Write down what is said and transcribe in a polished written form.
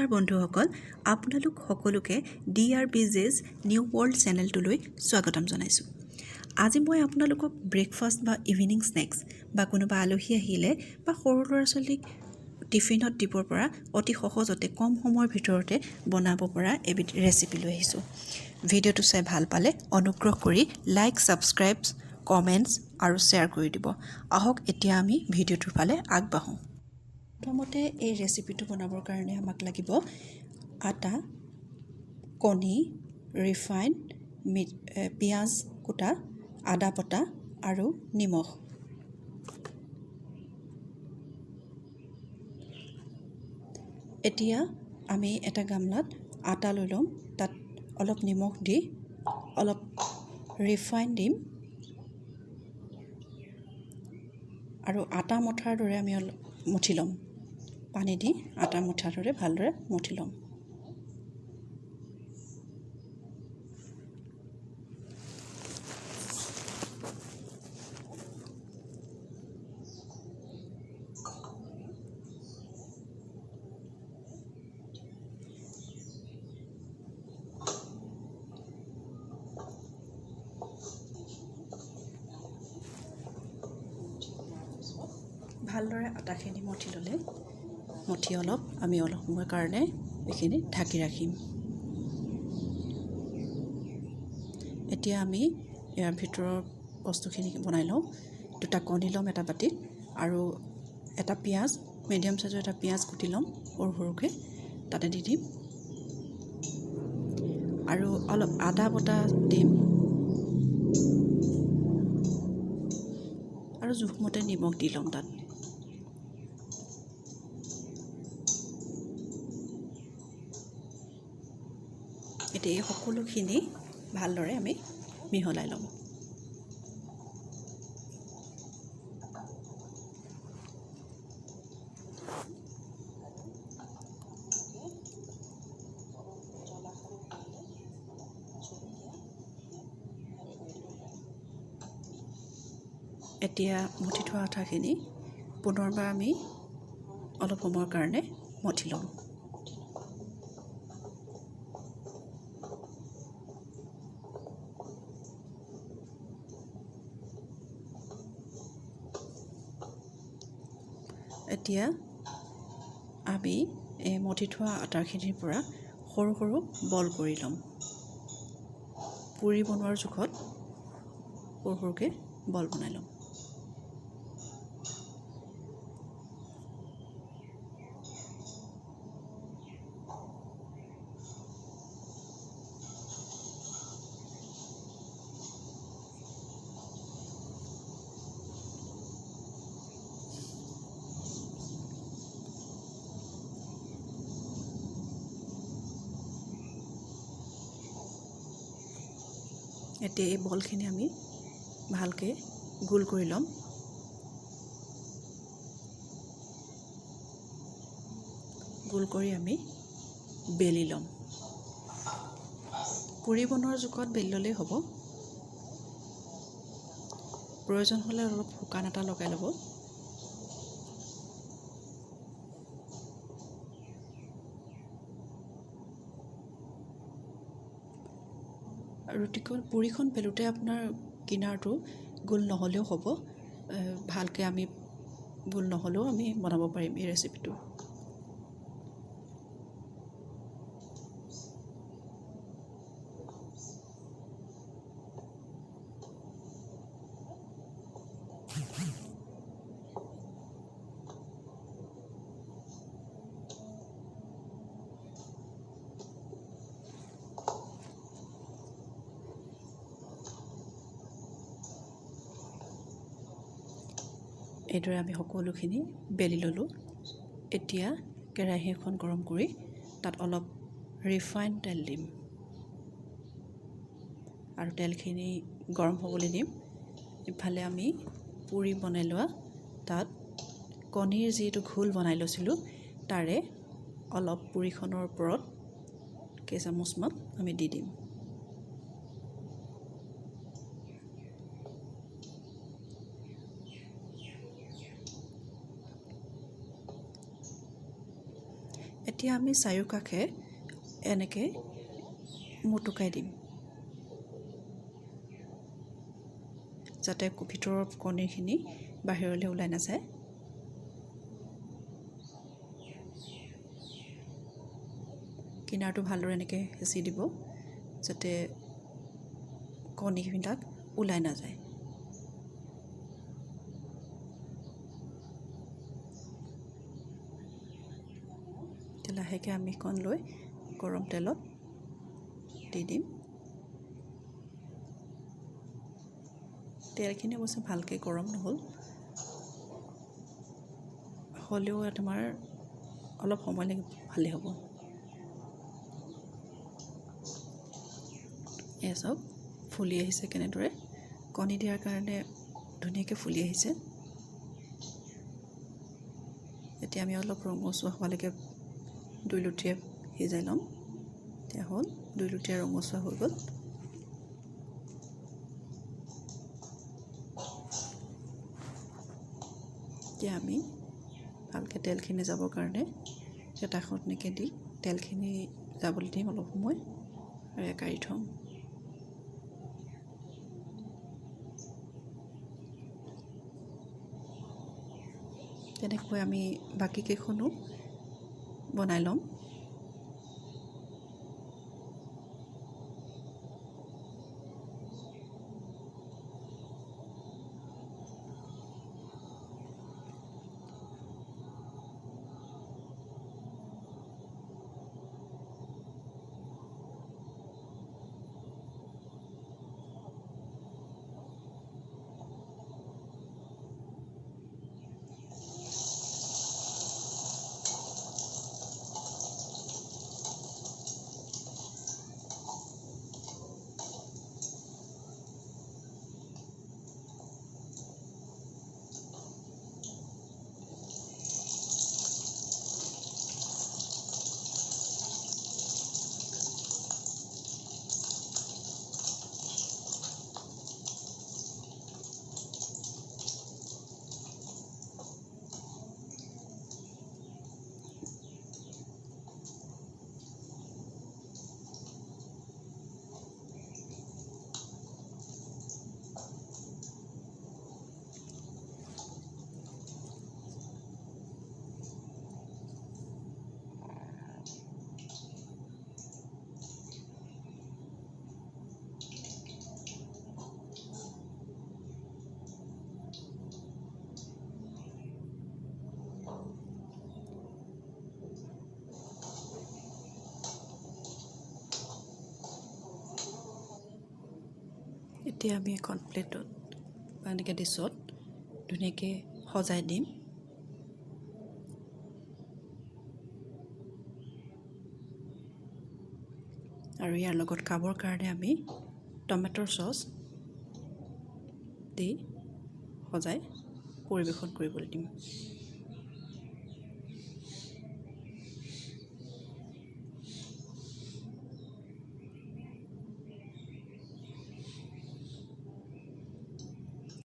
বন্ধুসকল আপোনালোক সকলোকে DRBJ's নিউ ৱৰ্ল্ড চেনেলটোলৈ স্বাগতম জনাইছোঁ আজি মই আপোনালোকক ব্ৰেকফাষ্ট বা ইভিনিং স্নেক্স বা কোনোবা আলহী আহিলে বা সৰু ল'ৰা ছোৱালীক টিফিনত দিবৰ পৰা অতি সহজতে কম সময়ৰ ভিতৰতে বনাব পৰা এবিধ ৰেচিপি লৈ আহিছোঁ ভিডিঅ'টো চাই ভাল পালে অনুগ্ৰহ কৰি লাইক সাবস্ক্ৰাইব কমেন্টছ আৰু শ্বেয়াৰ কৰি দিব আহক এতিয়া আমি ভিডিঅ'টোৰ ফালে আগবাঢ়ো প্ৰথমতে এই ৰেচিপিটো বনাবৰ কাৰণে আমাক লাগিব আটা কণী ৰিফাইন পিয়াজ কুটা আদা পটা আৰু নিমখ এতিয়া আমি এটা গামলাত আটা লৈ লম তাত অলপ নিমখ দি অলপ ৰিফাইন দিম আৰু আটা মঠাৰ দৰে আমি মুঠি লম পানী দি আটা মুঠাৰ দৰে ভালদৰে মুঠি লম ভালদৰে আটাখিনি মুঠি ল'লে মুঠি আমি অলপ সময়ৰ কাৰণে এইখিনি ঢাকি ৰাখিম এতিয়া আমি ইয়াৰ ভিতৰৰ বস্তুখিনি বনাই লওঁ দুটা কণী ল'ম এটা বাটিত আৰু এটা পিয়াজ মিডিয়াম সাইজৰ এটা পিয়াজ কুটি ল'ম সৰু সৰুকৈ তাতে দি দিম আৰু অলপ আদা বটা দিম আৰু জোখমতে নিমখ দি ল'ম তাত এতিয়া এই সকলোখিনি ভালদৰে আমি মিহলাই ল'ম এতিয়া মুঠি থোৱা আটাখিনি পুনৰবাৰ আমি অলপ সময়ৰ কাৰণে মঠি ল'ম এতিয়া আমি এই মঠি থোৱা আটাখিনিৰ পৰা সৰু সৰু বল কৰি ল'ম পুৰি বনোৱাৰ জোখত সৰু সৰুকৈ বল বনাই ল'ম এতিয়া এই বলখিনি আমি ভালকৈ গোল কৰি ল'ম গোল কৰি আমি বেলি ল'ম পুৰি বনোৱাৰ জোখত বেলি ল'লেই হ'ব প্ৰয়োজন হ'লে অলপ শুকান আটা লগাই ল'ব পুৰিখন বেলোতে আপোনাৰ কিনাৰটো গোল নহ'লেও হ'ব ভালকৈ আমি গোল নহ'লেও আমি বনাব পাৰিম এই ৰেচিপিটো এইদৰে আমি সকলোখিনি বেলি ল'লোঁ এতিয়া কেৰাহী এখন গৰম কৰি তাত অলপ ৰিফাইন তেল দিম আৰু তেলখিনি গৰম হ'বলৈ দিম ইফালে আমি পুৰি বনাই লোৱা তাত কণীৰ যিটো ঘোল বনাই লৈছিলোঁ তাৰে অলপ পুৰিখনৰ ওপৰত কেইচামুচমান আমি দি দিম এতিয়া আমি চাৰিওকাষে এনেকৈ মুটুকাই দিম যাতে ভিতৰৰ কণীখিনি বাহিৰলৈ ওলাই নাযায়। কিনাৰটো ভালদৰে এনেকৈ হেঁচি দিব যাতে কণীবিলাক ওলাই নাযায়। লাহেকৈ আমি কণ লৈ গৰম তেলত দি দিম। তেলখিনি অৱশ্যে ভালকৈ গৰম নহ'ল, হ'লেও তোমাৰ অলপ সময় লাগি ভালেই হ'ব। এয়া চাওক ফুলি আহিছে কেনেদৰে, কণী দিয়াৰ কাৰণে ধুনীয়াকৈ ফুলি আহিছে। এতিয়া আমি অলপ ৰঙচুৱা হোৱালৈকে 2 লুটিয়া সিজাই ল'ম। এতিয়া হ'ল 2 লুটিয়া ৰঙচুৱা হৈ গ'ল। এতিয়া আমি ভালকৈ তেলখিনি যাবৰ কাৰণে হেতাখন এনেকৈ দি তেলখিনি যাবলৈ দিম অলপ সময় আৰু একাৰি থ'ম। তেনেকৈ আমি বাকীকেইখনো বনাই ল'ম। এতিয়া আমি এখন প্লেটত বা এনেকৈ ডিছত ধুনীয়াকৈ সজাই দিম। আৰু ইয়াৰ লগত খাবৰ কাৰণে আমি টমেটৰ চচ দি সজাই পৰিৱেশন কৰিবলৈ দিম।